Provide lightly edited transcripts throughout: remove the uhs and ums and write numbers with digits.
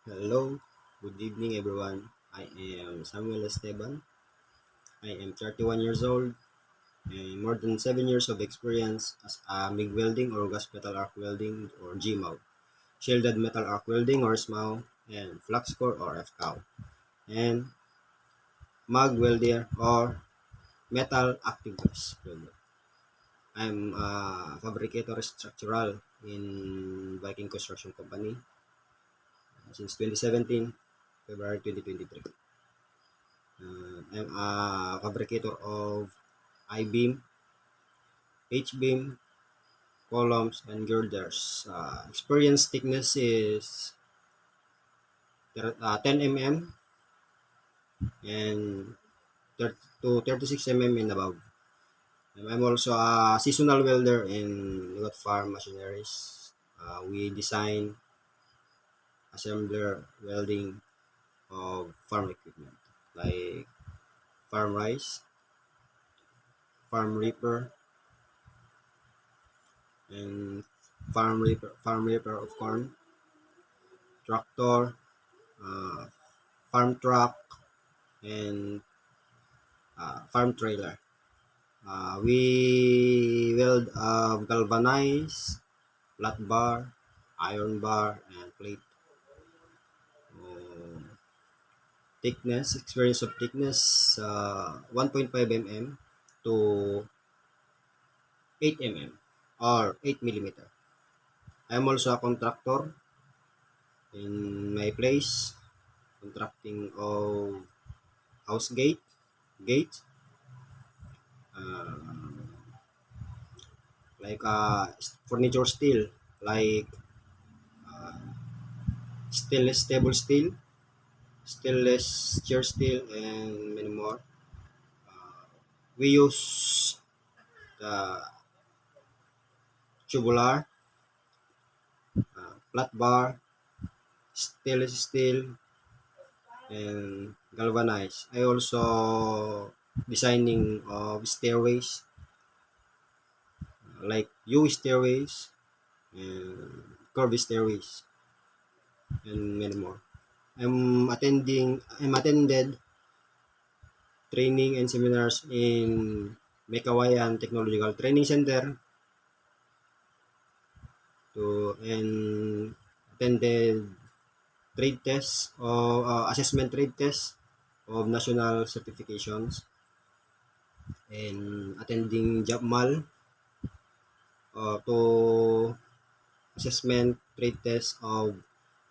Hello, good evening everyone. I am Samuel Esteban. I am 31 years old and more than 7 years of experience as a MIG welding or gas metal arc welding or GMAW, shielded metal arc welding or SMAW, and flux core or FCAW, and MAG welder or metal active gas welder. I'm a fabricator structural in Viking Construction Company since 2017, February 2023. I'm a fabricator of I-beam, H-beam, columns, and girders. Experience thickness is 10 mm and 30 to 36 mm and above. And I'm also a seasonal welder in Ligot Farm Machineries. We design, assembler, welding of farm equipment like farm rice, farm reaper, and farm reaper of corn, tractor, uh, farm truck, and farm trailer. We weld galvanized, flat bar, iron bar, and plate. Um, Thickness, experience of thickness, 1.5 mm to 8 mm or 8 millimeter. I'm also a contractor in my place, contracting of house gate, uh, like furniture steel, like stainless stable steel, stainless chair steel, and many more. We use the tubular, flat bar, stainless steel, and galvanized. I also designing of stairways, like U stairways and curvy stairways, and many more. I'm attended training and seminars in Mekawayan Technological Training Center to and attended trade tests or assessment trade tests of national certifications and attending job mall to assessment trade test of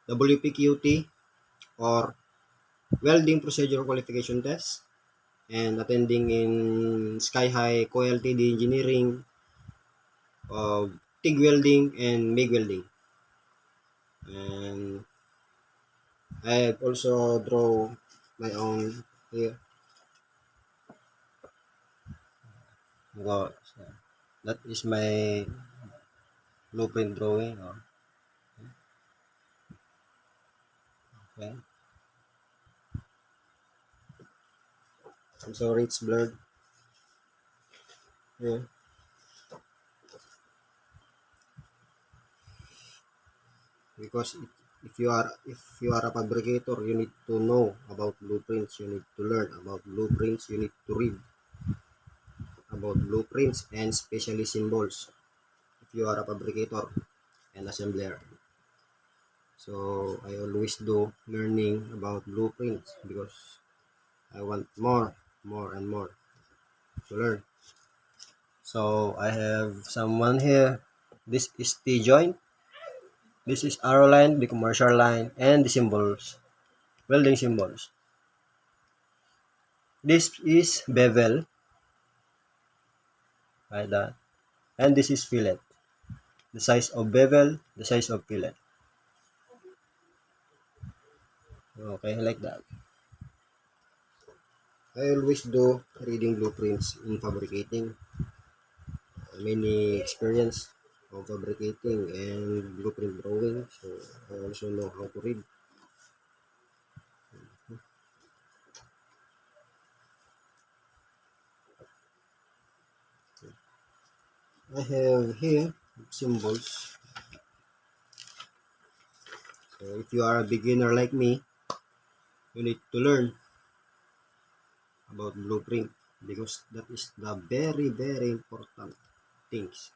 WPQT or welding procedure qualification test and attending in Sky High Co-LTD engineering of TIG welding and MIG welding. And I have also draw my own here. So, that is my blueprint drawing. Okay. I'm sorry it's blurred. Yeah. Because if you are a fabricator, you need to know about blueprints. You need to learn about blueprints. You need to read about blueprints and especially symbols. If you are a fabricator and assembler, so I always do learning about blueprints because I want more and more to learn. So I have someone here. This is T joint. This is arrow line, the commercial line, and the symbols, welding symbols. This is bevel, like that, and this is fillet. The size of bevel, the size of fillet. Okay, like that. I always do reading blueprints in fabricating. Many experience of fabricating and blueprint drawing, so I also know how to read. I have here symbols. So if you are a beginner like me, you need to learn about blueprint because that is the very, very important things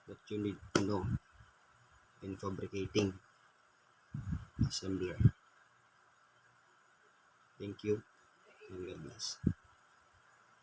that you need to know in fabricating assembler. Thank you and God bless.